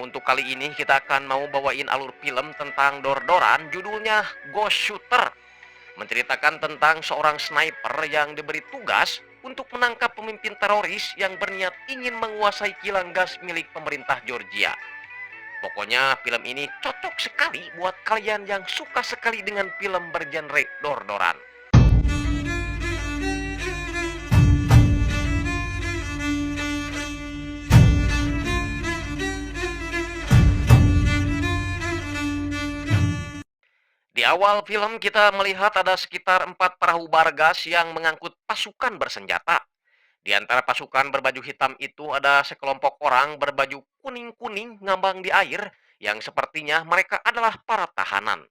untuk kali ini kita akan mau bawain alur film tentang dor-doran, judulnya Ghost Shooter. Menceritakan tentang seorang sniper yang diberi tugas untuk menangkap pemimpin teroris yang berniat ingin menguasai kilang gas milik pemerintah Georgia. Pokoknya film ini cocok sekali buat kalian yang suka sekali dengan film bergenre dor-doran. Di awal film kita melihat ada sekitar 4 perahu bargas yang mengangkut pasukan bersenjata. Di antara pasukan berbaju hitam itu ada sekelompok orang berbaju kuning-kuning ngambang di air yang sepertinya mereka adalah para tahanan.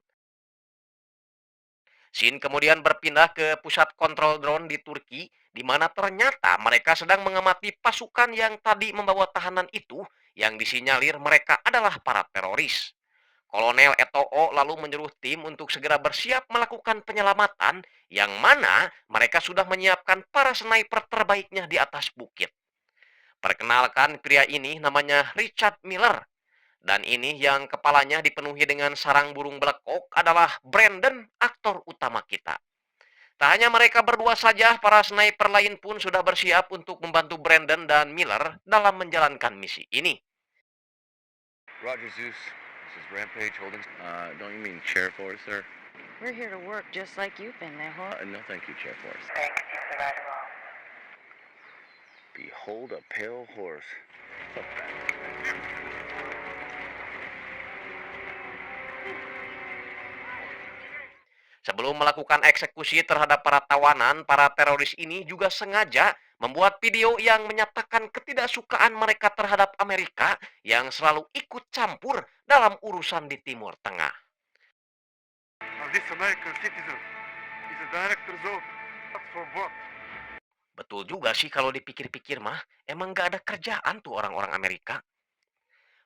Scene kemudian berpindah ke pusat kontrol drone di Turki, di mana ternyata mereka sedang mengamati pasukan yang tadi membawa tahanan itu yang disinyalir mereka adalah para teroris. Kolonel Eto'o lalu menyuruh tim untuk segera bersiap melakukan penyelamatan yang mana mereka sudah menyiapkan para sniper terbaiknya di atas bukit. Perkenalkan pria ini namanya Richard Miller. Dan ini yang kepalanya dipenuhi dengan sarang burung belekok adalah Brandon, aktor utama kita. Tak hanya mereka berdua saja, para sniper lain pun sudah bersiap untuk membantu Brandon dan Miller dalam menjalankan misi ini. Roger Zeus, this is Rampage Holdings. Don't you mean Chair Force, sir? We're here to work just like you've been there, huh? No, thank you, Chair Force. Thanks, you're right wrong. Behold a pale horse. Sebelum melakukan eksekusi terhadap para tawanan, para teroris ini juga sengaja membuat video yang menyatakan ketidaksukaan mereka terhadap Amerika yang selalu ikut campur dalam urusan di Timur Tengah. This American citizen is a director's oath. That's for what? Betul juga sih kalau dipikir-pikir mah, emang gak ada kerjaan tuh orang-orang Amerika.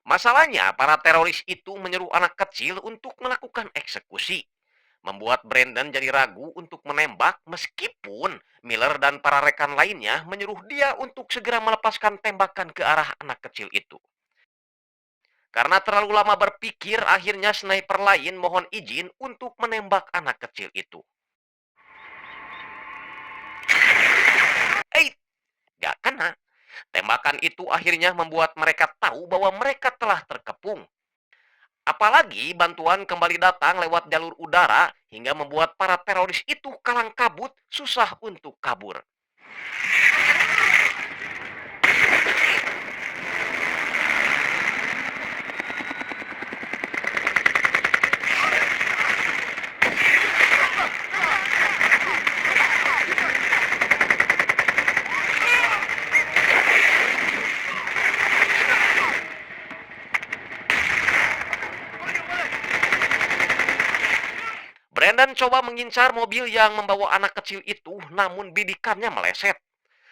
Masalahnya, para teroris itu menyuruh anak kecil untuk melakukan eksekusi. Membuat Brandon jadi ragu untuk menembak meskipun Miller dan para rekan lainnya menyuruh dia untuk segera melepaskan tembakan ke arah anak kecil itu. Karena terlalu lama berpikir, akhirnya sniper lain mohon izin untuk menembak anak kecil itu. Gak kena. Tembakan itu akhirnya membuat mereka tahu bahwa mereka telah terkepung. Apalagi bantuan kembali datang lewat jalur udara hingga membuat para teroris itu kalang kabut, susah untuk kabur. Brandon coba mengincar mobil yang membawa anak kecil itu, namun bidikannya meleset.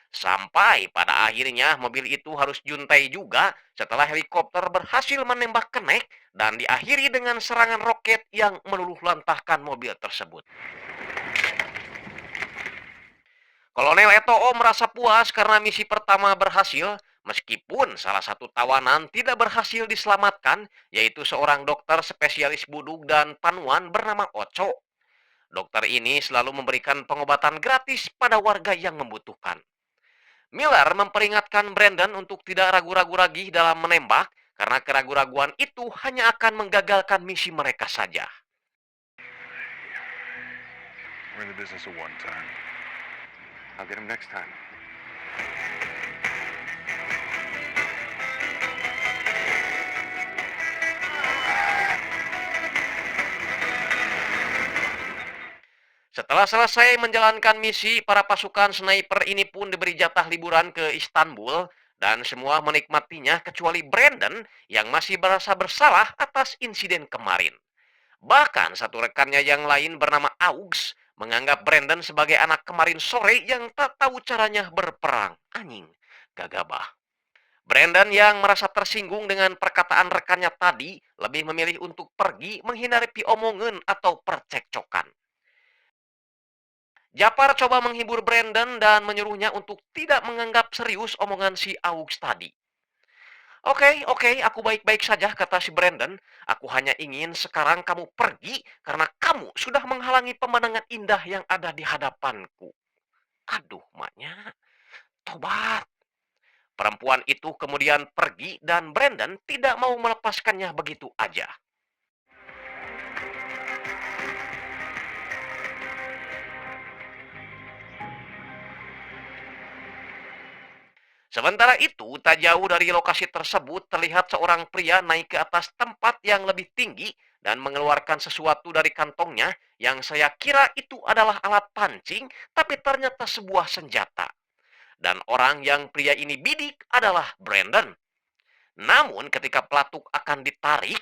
Sampai pada akhirnya mobil itu harus juntai juga setelah helikopter berhasil menembak kenek dan diakhiri dengan serangan roket yang meluluh lantahkan mobil tersebut. Kolonel Eto'o merasa puas karena misi pertama berhasil, meskipun salah satu tawanan tidak berhasil diselamatkan, yaitu seorang dokter spesialis budug dan panuan bernama Ocho. Dokter ini selalu memberikan pengobatan gratis pada warga yang membutuhkan. Miller memperingatkan Brandon untuk tidak ragu-ragu lagi dalam menembak, karena keraguan-raguan itu hanya akan menggagalkan misi mereka saja. We're in the business of one time. I'll get him next time. Setelah selesai menjalankan misi, para pasukan sniper ini pun diberi jatah liburan ke Istanbul dan semua menikmatinya kecuali Brandon yang masih merasa bersalah atas insiden kemarin. Bahkan satu rekannya yang lain bernama Augs menganggap Brandon sebagai anak kemarin sore yang tak tahu caranya berperang. Anjing, gagabah. Brandon yang merasa tersinggung dengan perkataan rekannya tadi lebih memilih untuk pergi menghindari omongan atau percekcokan. Japar coba menghibur Brandon dan menyuruhnya untuk tidak menganggap serius omongan si Augs tadi. Oke, oke, aku baik-baik saja, kata si Brandon. Aku hanya ingin sekarang kamu pergi karena kamu sudah menghalangi pemandangan indah yang ada di hadapanku. Aduh, maknya, tobat. Perempuan itu kemudian pergi dan Brandon tidak mau melepaskannya begitu aja. Sementara itu, tak jauh dari lokasi tersebut terlihat seorang pria naik ke atas tempat yang lebih tinggi dan mengeluarkan sesuatu dari kantongnya yang saya kira itu adalah alat pancing, tapi ternyata sebuah senjata. Dan orang yang pria ini bidik adalah Brandon. Namun ketika pelatuk akan ditarik,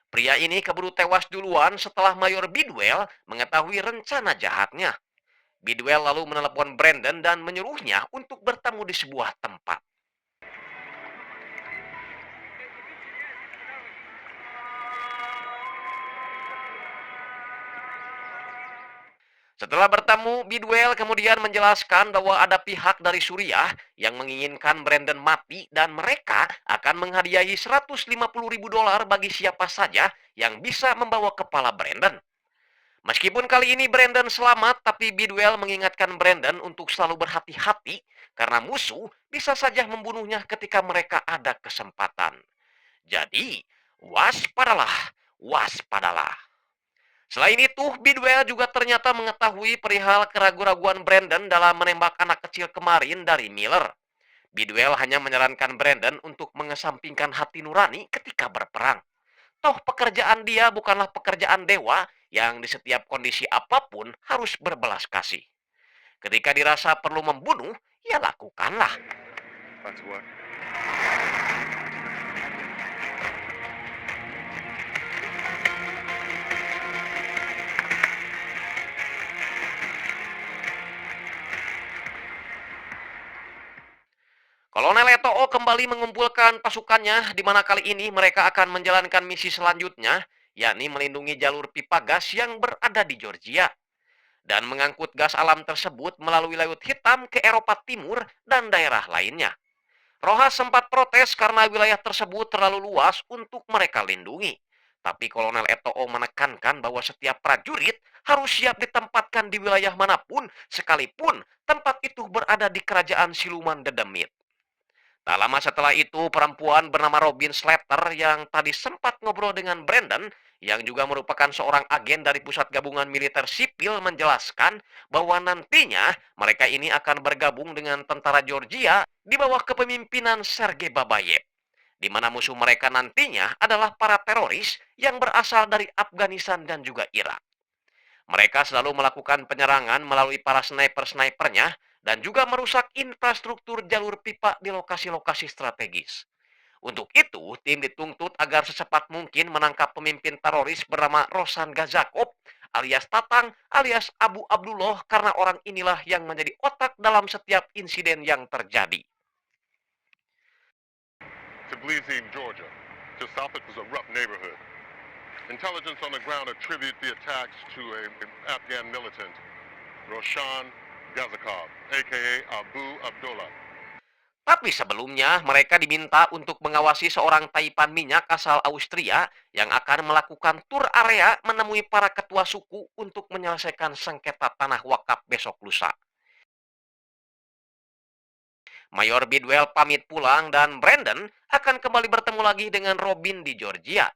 pria ini keburu tewas duluan setelah Mayor Bidwell mengetahui rencana jahatnya. Bidwell lalu menelepon Brandon dan menyuruhnya untuk bertemu di sebuah tempat. Setelah bertemu, Bidwell kemudian menjelaskan bahwa ada pihak dari Suriah yang menginginkan Brandon mati dan mereka akan menghadiahi $150.000 bagi siapa saja yang bisa membawa kepala Brandon. Meskipun kali ini Brandon selamat, tapi Bidwell mengingatkan Brandon untuk selalu berhati-hati karena musuh bisa saja membunuhnya ketika mereka ada kesempatan. Jadi, waspadalah, waspadalah. Selain itu, Bidwell juga ternyata mengetahui perihal keraguan-raguan Brandon dalam menembak anak kecil kemarin dari Miller. Bidwell hanya menyarankan Brandon untuk mengesampingkan hati nurani ketika berperang. Toh pekerjaan dia bukanlah pekerjaan dewa yang di setiap kondisi apapun harus berbelas kasih. Ketika dirasa perlu membunuh, ya lakukanlah. That's what? Kolonel Eto'o kembali mengumpulkan pasukannya di mana kali ini mereka akan menjalankan misi selanjutnya, yakni melindungi jalur pipa gas yang berada di Georgia dan mengangkut gas alam tersebut melalui Laut Hitam ke Eropa Timur dan daerah lainnya. Rojas sempat protes karena wilayah tersebut terlalu luas untuk mereka lindungi. Tapi Kolonel Eto'o menekankan bahwa setiap prajurit harus siap ditempatkan di wilayah manapun, sekalipun tempat itu berada di kerajaan siluman Dedemit. Tak lama setelah itu, perempuan bernama Robin Slater yang tadi sempat ngobrol dengan Brandon, yang juga merupakan seorang agen dari Pusat Gabungan Militer Sipil, menjelaskan bahwa nantinya mereka ini akan bergabung dengan tentara Georgia di bawah kepemimpinan Sergei Babayev, di mana musuh mereka nantinya adalah para teroris yang berasal dari Afghanistan dan juga Irak. Mereka selalu melakukan penyerangan melalui para sniper-snipernya dan juga merusak infrastruktur jalur pipa di lokasi-lokasi strategis. Untuk itu, tim dituntut agar secepat mungkin menangkap pemimpin teroris bernama Rosan Gazakov alias Tatang alias Abu Abdullah karena orang inilah yang menjadi otak dalam setiap insiden yang terjadi. Tbilisi, Georgia. Just south it was a rough neighborhood. Intelligence on the ground attribute the attacks to an Afghan militant, Roshan Gazakov, aka Abu Abdullah. Tapi sebelumnya, mereka diminta untuk mengawasi seorang taipan minyak asal Austria yang akan melakukan tur area menemui para ketua suku untuk menyelesaikan sengketa tanah wakaf besok lusa. Mayor Bidwell pamit pulang dan Brandon akan kembali bertemu lagi dengan Robin di Georgia.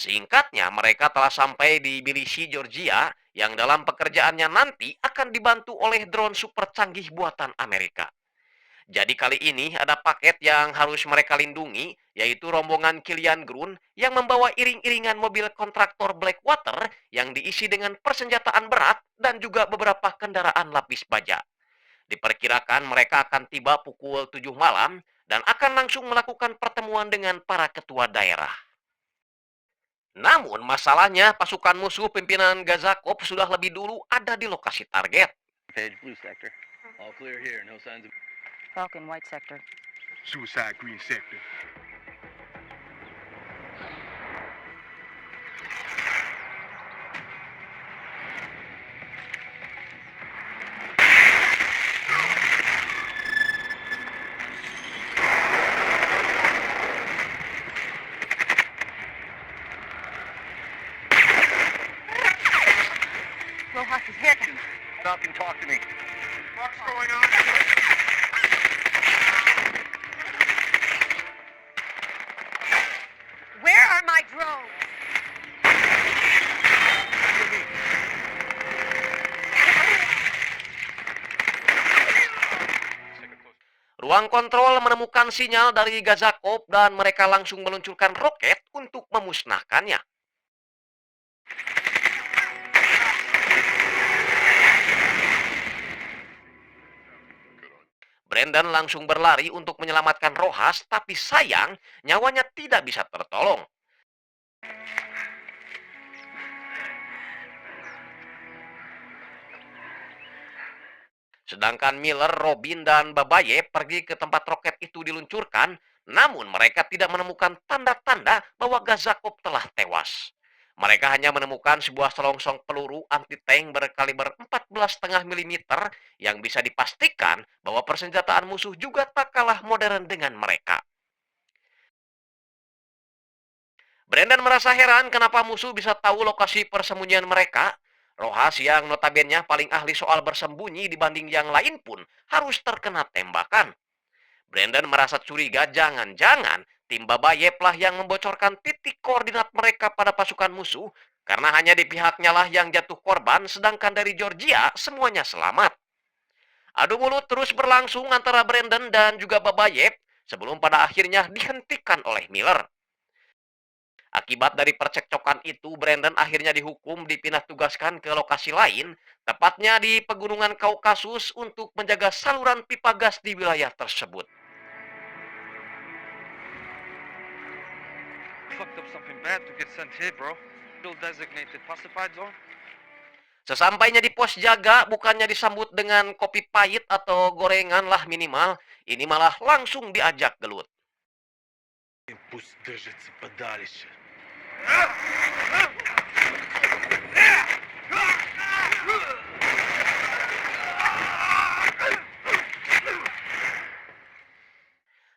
Singkatnya, mereka telah sampai di Tbilisi, Georgia, yang dalam pekerjaannya nanti akan dibantu oleh drone super canggih buatan Amerika. Jadi kali ini ada paket yang harus mereka lindungi, yaitu rombongan Killian Grun yang membawa iring-iringan mobil kontraktor Blackwater yang diisi dengan persenjataan berat dan juga beberapa kendaraan lapis baja. Diperkirakan mereka akan tiba pukul 7 malam dan akan langsung melakukan pertemuan dengan para ketua daerah. Namun masalahnya pasukan musuh pimpinan Gazakov sudah lebih dulu ada di lokasi target. Page, blue sector. All clear here. No signs of... Falcon, white sector. Suicide Green Sector. stop and talk to me. What's going on? Where are my drones? Ruang kontrol menemukan sinyal dari Gazakov dan mereka langsung meluncurkan roket untuk memusnahkannya. Brandon langsung berlari untuk menyelamatkan Rojas, tapi sayang, nyawanya tidak bisa tertolong. Sedangkan Miller, Robin, dan Babaye pergi ke tempat roket itu diluncurkan, namun mereka tidak menemukan tanda-tanda bahwa Gazakov telah tewas. Mereka hanya menemukan sebuah selongsong peluru anti-tank berkaliber 14,5 mm yang bisa dipastikan bahwa persenjataan musuh juga tak kalah modern dengan mereka. Brandon merasa heran kenapa musuh bisa tahu lokasi persembunyian mereka. Rojas yang notabene paling ahli soal bersembunyi dibanding yang lain pun harus terkena tembakan. Brandon merasa curiga jangan-jangan tim Babayev lah yang membocorkan titik koordinat mereka pada pasukan musuh karena hanya di pihaknya lah yang jatuh korban sedangkan dari Georgia semuanya selamat. Adu mulut terus berlangsung antara Brandon dan juga Babayev sebelum pada akhirnya dihentikan oleh Miller. Akibat dari percekcokan itu, Brandon akhirnya dihukum dipindah tugaskan ke lokasi lain, tepatnya di pegunungan Kaukasus untuk menjaga saluran pipa gas di wilayah tersebut. Fucked up something bad to get sent here, bro. Still designated classified zone. Sesampainya di pos jaga, bukannya disambut dengan kopi pahit atau gorengan lah minimal, ini malah langsung diajak gelut. Пусть держится подальше.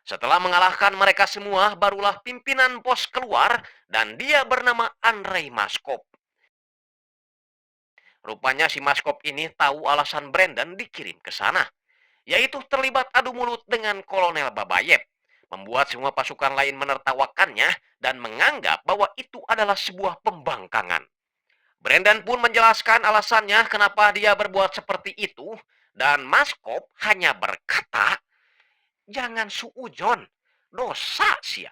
Setelah mengalahkan mereka semua, barulah pimpinan pos keluar dan dia bernama Andrei Maskov. Rupanya si Maskov ini tahu alasan Brandon dikirim ke sana, yaitu terlibat adu mulut dengan Kolonel Babayev, membuat semua pasukan lain menertawakannya dan menganggap bahwa itu adalah sebuah pembangkangan. Brandon pun menjelaskan alasannya kenapa dia berbuat seperti itu, dan Maskov hanya berkata, "Jangan suujon, dosa sia."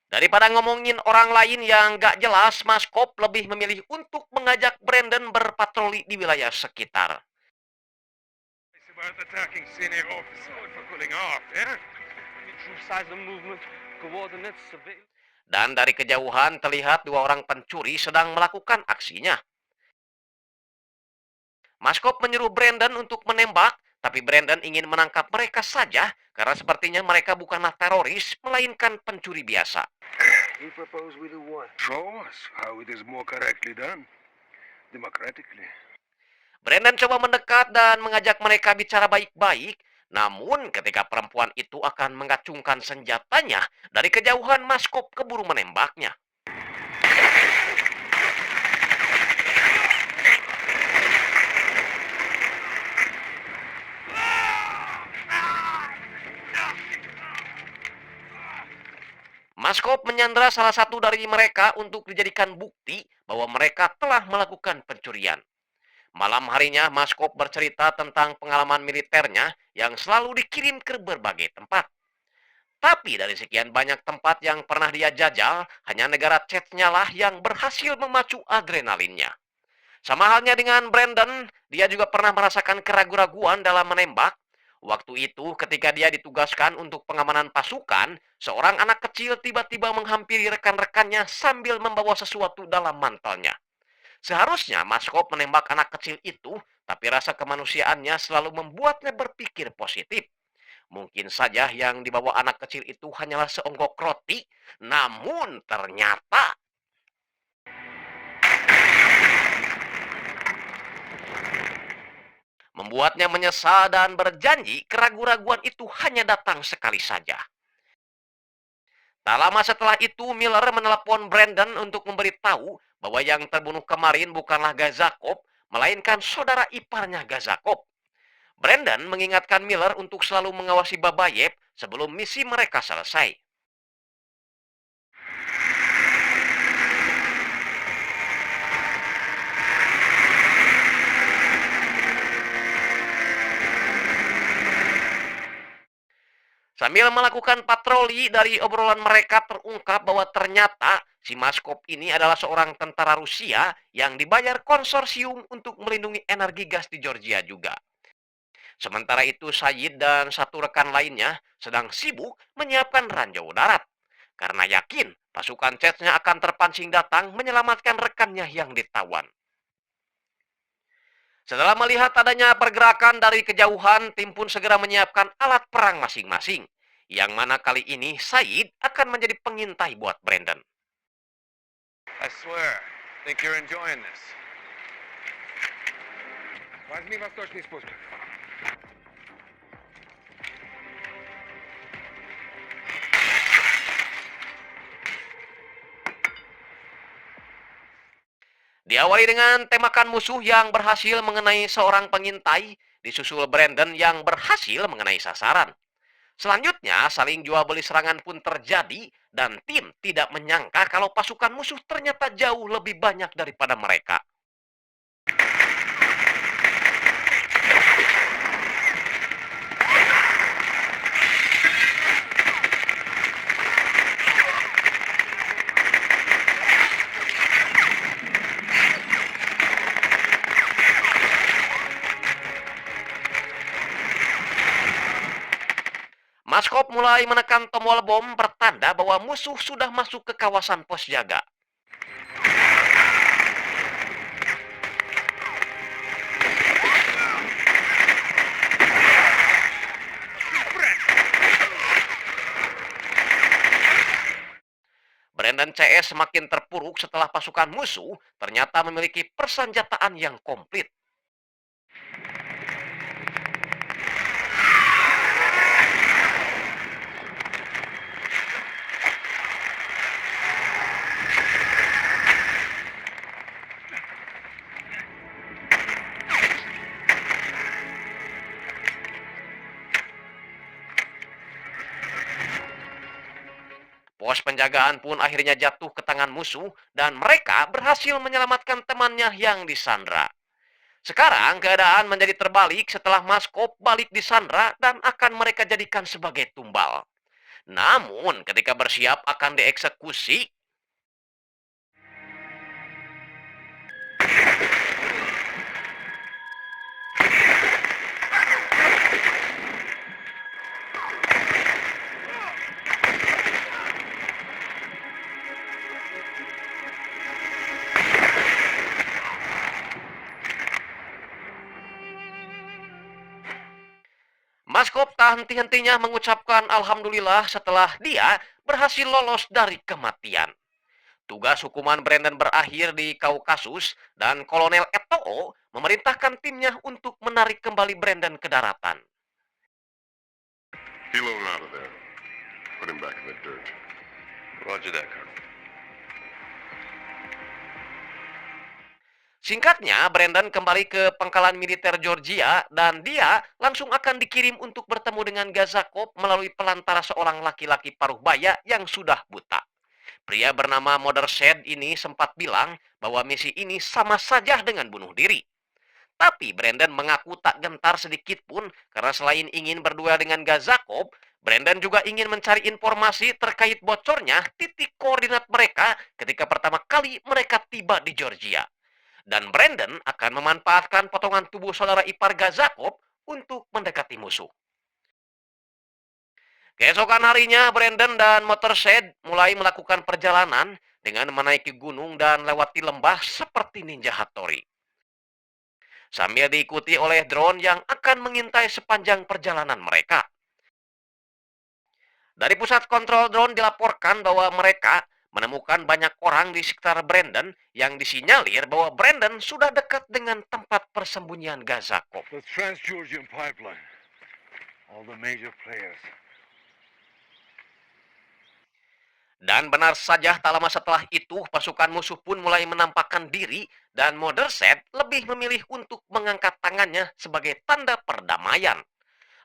Daripada ngomongin orang lain yang gak jelas, Maskov lebih memilih untuk mengajak Brandon berpatroli di wilayah sekitar. It's about attacking senior officer for cooling off, yeah? True size of movement, coordinates, surveillance. Dan dari kejauhan terlihat dua orang pencuri sedang melakukan aksinya. Maskov menyuruh Brandon untuk menembak, tapi Brandon ingin menangkap mereka saja karena sepertinya mereka bukanlah teroris, melainkan pencuri biasa. He proposed we do what? Show us how it is more correctly done. Democratically. Brandon coba mendekat dan mengajak mereka bicara baik-baik, namun ketika perempuan itu akan mengacungkan senjatanya, dari kejauhan Maskov keburu menembaknya. Maskov menyandra salah satu dari mereka untuk dijadikan bukti bahwa mereka telah melakukan pencurian. Malam harinya, Maskov bercerita tentang pengalaman militernya yang selalu dikirim ke berbagai tempat. Tapi dari sekian banyak tempat yang pernah dia jajal, hanya negara Chechnya lah yang berhasil memacu adrenalinnya. Sama halnya dengan Brandon, dia juga pernah merasakan keraguan-raguan dalam menembak. Waktu itu, ketika dia ditugaskan untuk pengamanan pasukan, seorang anak kecil tiba-tiba menghampiri rekan-rekannya sambil membawa sesuatu dalam mantelnya. Seharusnya Maskov menembak anak kecil itu, tapi rasa kemanusiaannya selalu membuatnya berpikir positif. Mungkin saja yang dibawa anak kecil itu hanyalah seonggok roti, namun ternyata membuatnya menyesal dan berjanji keraguan-raguan itu hanya datang sekali saja. Tak lama setelah itu, Miller menelepon Brandon untuk memberitahu bahwa yang terbunuh kemarin bukanlah Gazakov, melainkan saudara iparnya Gazakov. Brandon mengingatkan Miller untuk selalu mengawasi Babayev sebelum misi mereka selesai. Sambil melakukan patroli, dari obrolan mereka terungkap bahwa ternyata si Maskov ini adalah seorang tentara Rusia yang dibayar konsorsium untuk melindungi energi gas di Georgia juga. Sementara itu Sayid dan satu rekan lainnya sedang sibuk menyiapkan ranjau darat. Karena yakin pasukan Chechnya akan terpancing datang menyelamatkan rekannya yang ditawan. Setelah melihat adanya pergerakan dari kejauhan, tim pun segera menyiapkan alat perang masing-masing. Yang mana kali ini Sayid akan menjadi pengintai buat Brandon. I swear, think you're enjoying this. Возьми восточный спуск. Diawali dengan tembakan musuh yang berhasil mengenai seorang pengintai, disusul Brandon yang berhasil mengenai sasaran. Selanjutnya, saling jual beli serangan pun terjadi dan tim tidak menyangka kalau pasukan musuh ternyata jauh lebih banyak daripada mereka. Maskov mulai menekan tombol bom pertanda bahwa musuh sudah masuk ke kawasan pos jaga. Brandon CS semakin terpuruk setelah pasukan musuh ternyata memiliki persenjataan yang komplit. Pos penjagaan pun akhirnya jatuh ke tangan musuh dan mereka berhasil menyelamatkan temannya yang disandra. Sekarang keadaan menjadi terbalik setelah Maskov balik disandra dan akan mereka jadikan sebagai tumbal. Namun ketika bersiap akan dieksekusi, Maskov tak henti-hentinya mengucapkan alhamdulillah setelah dia berhasil lolos dari kematian. Tugas hukuman Brandon berakhir di Kaukasus dan Kolonel Etoo memerintahkan timnya untuk menarik kembali Brandon ke daratan. Helo him out of there. Put him back in the dirt. Roger that, Colonel. Singkatnya, Brandon kembali ke pangkalan militer Georgia dan dia langsung akan dikirim untuk bertemu dengan Gazakov melalui pelantara seorang laki-laki paruh baya yang sudah buta. Pria bernama Mothershed ini sempat bilang bahwa misi ini sama saja dengan bunuh diri. Tapi Brandon mengaku tak gentar sedikit pun karena selain ingin berdua dengan Gazakov, Brandon juga ingin mencari informasi terkait bocornya titik koordinat mereka ketika pertama kali mereka tiba di Georgia. Dan Brandon akan memanfaatkan potongan tubuh saudara ipar Gazakov untuk mendekati musuh. Keesokan harinya, Brandon dan Mothershed mulai melakukan perjalanan dengan menaiki gunung dan lewati lembah seperti Ninja Hattori. Sambil diikuti oleh drone yang akan mengintai sepanjang perjalanan mereka. Dari pusat kontrol drone dilaporkan bahwa mereka menemukan banyak orang di sekitar Brandon yang disinyalir bahwa Brandon sudah dekat dengan tempat persembunyian Gazakov. The Trans-Georgian Pipeline. All the major players. Dan benar saja tak lama setelah itu pasukan musuh pun mulai menampakkan diri dan Moderset lebih memilih untuk mengangkat tangannya sebagai tanda perdamaian.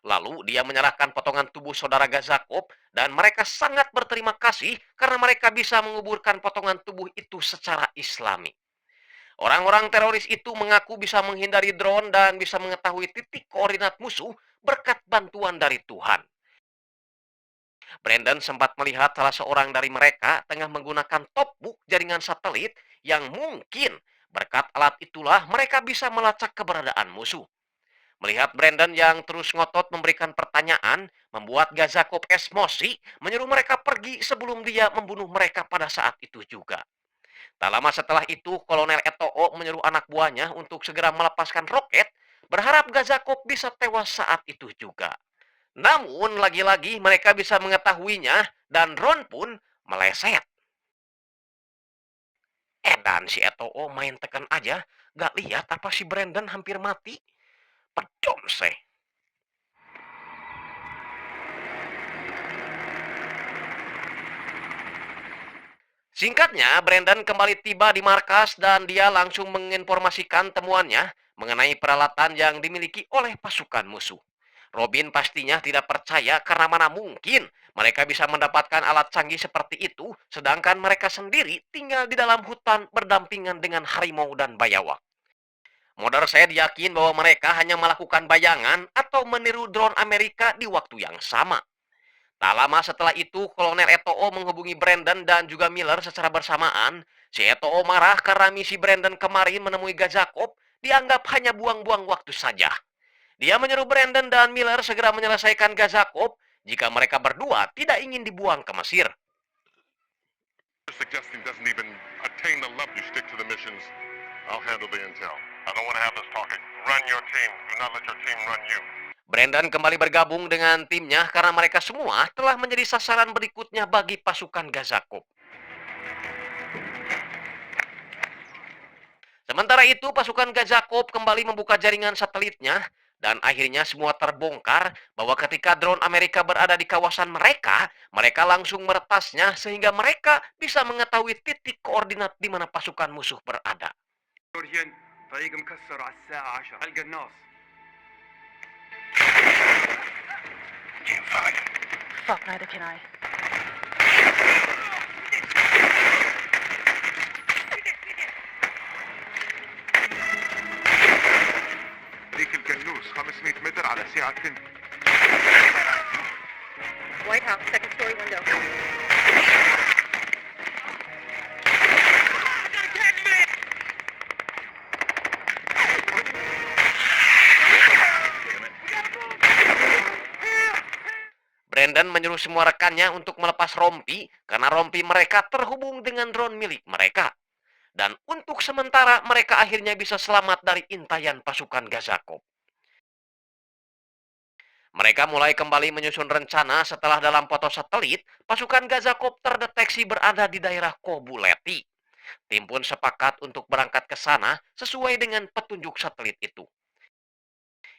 Lalu dia menyerahkan potongan tubuh saudara Gazakov dan mereka sangat berterima kasih karena mereka bisa menguburkan potongan tubuh itu secara islami. Orang-orang teroris itu mengaku bisa menghindari drone dan bisa mengetahui titik koordinat musuh berkat bantuan dari Tuhan. Brandon sempat melihat salah seorang dari mereka tengah menggunakan topbook jaringan satelit yang mungkin berkat alat itulah mereka bisa melacak keberadaan musuh. Melihat Brandon yang terus ngotot memberikan pertanyaan, membuat Gazakov emosi, menyuruh mereka pergi sebelum dia membunuh mereka pada saat itu juga. Tak lama setelah itu, Kolonel Etoo menyuruh anak buahnya untuk segera melepaskan roket, berharap Gazakov bisa tewas saat itu juga. Namun, lagi-lagi mereka bisa mengetahuinya, dan Ron pun meleset. Dan si Etoo main tekan aja, gak lihat apa si Brandon hampir mati. Pedom seh. Singkatnya, Brandon kembali tiba di markas dan dia langsung menginformasikan temuannya mengenai peralatan yang dimiliki oleh pasukan musuh. Robin pastinya tidak percaya karena mana mungkin mereka bisa mendapatkan alat canggih seperti itu, sedangkan mereka sendiri tinggal di dalam hutan berdampingan dengan harimau dan bayawak. Modern saya yakin bahwa mereka hanya melakukan bayangan atau meniru drone Amerika di waktu yang sama. Tak lama setelah itu, Kolonel Etoo menghubungi Brandon dan juga Miller secara bersamaan. Si Etoo marah karena misi Brandon kemarin menemui Gazakov dianggap hanya buang-buang waktu saja. Dia menyuruh Brandon dan Miller segera menyelesaikan Gazakov jika mereka berdua tidak ingin dibuang ke Mesir. Suggesting doesn't even attain the level. You stick to the missions. I'll handle the intel. I don't want to have this talking. Run your team. Do not let your team run you. Brandon kembali bergabung dengan timnya karena mereka semua telah menjadi sasaran berikutnya bagi pasukan Gazakov. Sementara itu, pasukan Gazakov kembali membuka jaringan satelitnya dan akhirnya semua terbongkar bahwa ketika drone Amerika berada di kawasan mereka, mereka langsung meretasnya sehingga mereka bisa mengetahui titik koordinat di mana pasukan musuh berada. جورجيان طريق مكسر على الساعة 10 القناص. Fuck, neither can I. ديك القنوس 500 متر على ساعة تن. White House, second story window. Brandon menyuruh semua rekannya untuk melepas rompi karena rompi mereka terhubung dengan drone milik mereka. Dan untuk sementara mereka akhirnya bisa selamat dari intayan pasukan Gazakov. Mereka mulai kembali menyusun rencana setelah dalam foto satelit, pasukan Gazakov terdeteksi berada di daerah Kobuleti. Tim pun sepakat untuk berangkat ke sana sesuai dengan petunjuk satelit itu.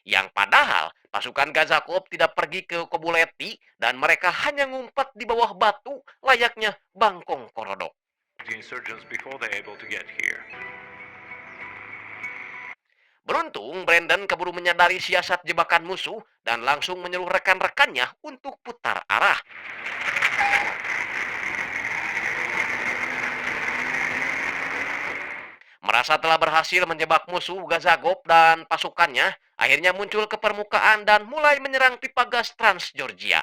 Yang padahal pasukan Gazakov tidak pergi ke Kobuleti dan mereka hanya ngumpet di bawah batu layaknya bangkong korodok. The insurgents before they're able to get here. Beruntung, Brandon keburu menyadari siasat jebakan musuh dan langsung menyuruh rekan-rekannya untuk putar arah. Merasa telah berhasil menjebak musuh, Gazakov dan pasukannya akhirnya muncul ke permukaan dan mulai menyerang pipa gas Transgeorgia.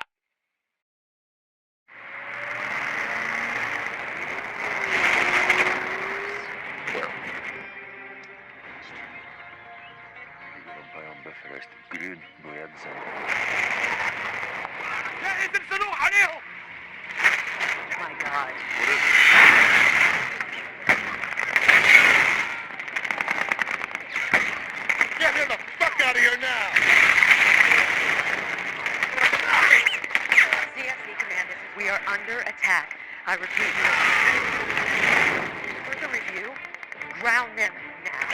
My God. Get him the fuck out of here now! CSC Command, we are under attack. I repeat. Further review, ground them now.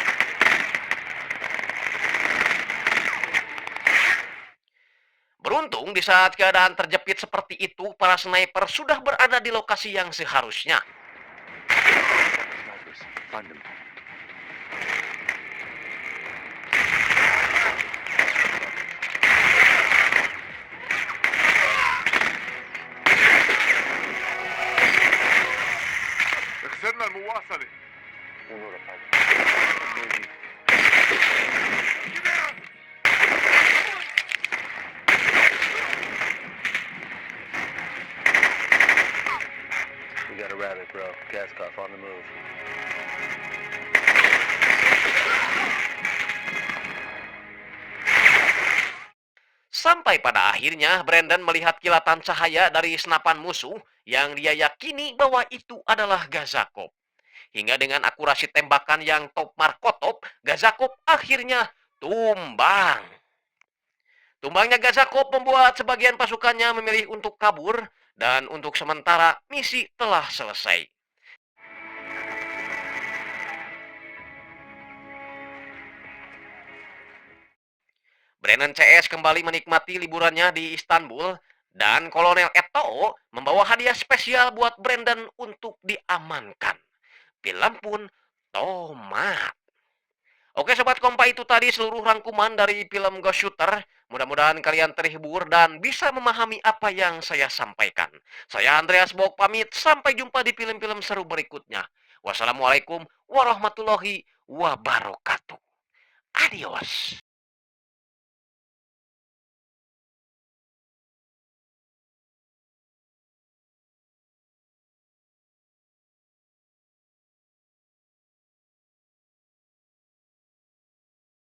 Beruntung di saat keadaan terjepit seperti itu, para sniper sudah berada di lokasi yang seharusnya. Snipers. Find them. خسرنا المواصلة. We got a rabbit, bro. Gaskov on the move. Sampai pada akhirnya Brandon melihat kilatan cahaya dari senapan musuh yang dia yakini bahwa itu adalah Gazakov. Hingga dengan akurasi tembakan yang top markotop, Gazakov akhirnya tumbang. Tumbangnya Gazakov membuat sebagian pasukannya memilih untuk kabur, dan untuk sementara misi telah selesai. Brennan CS kembali menikmati liburannya di Istanbul, dan Kolonel Eto'o membawa hadiah spesial buat Brandon untuk diamankan. Film pun tomat. Oke Sobat Kompa, itu tadi seluruh rangkuman dari film Ghost Shooter. Mudah-mudahan kalian terhibur dan bisa memahami apa yang saya sampaikan. Saya Andreas Bok pamit, sampai jumpa di film-film seru berikutnya. Wassalamualaikum warahmatullahi wabarakatuh. Adios.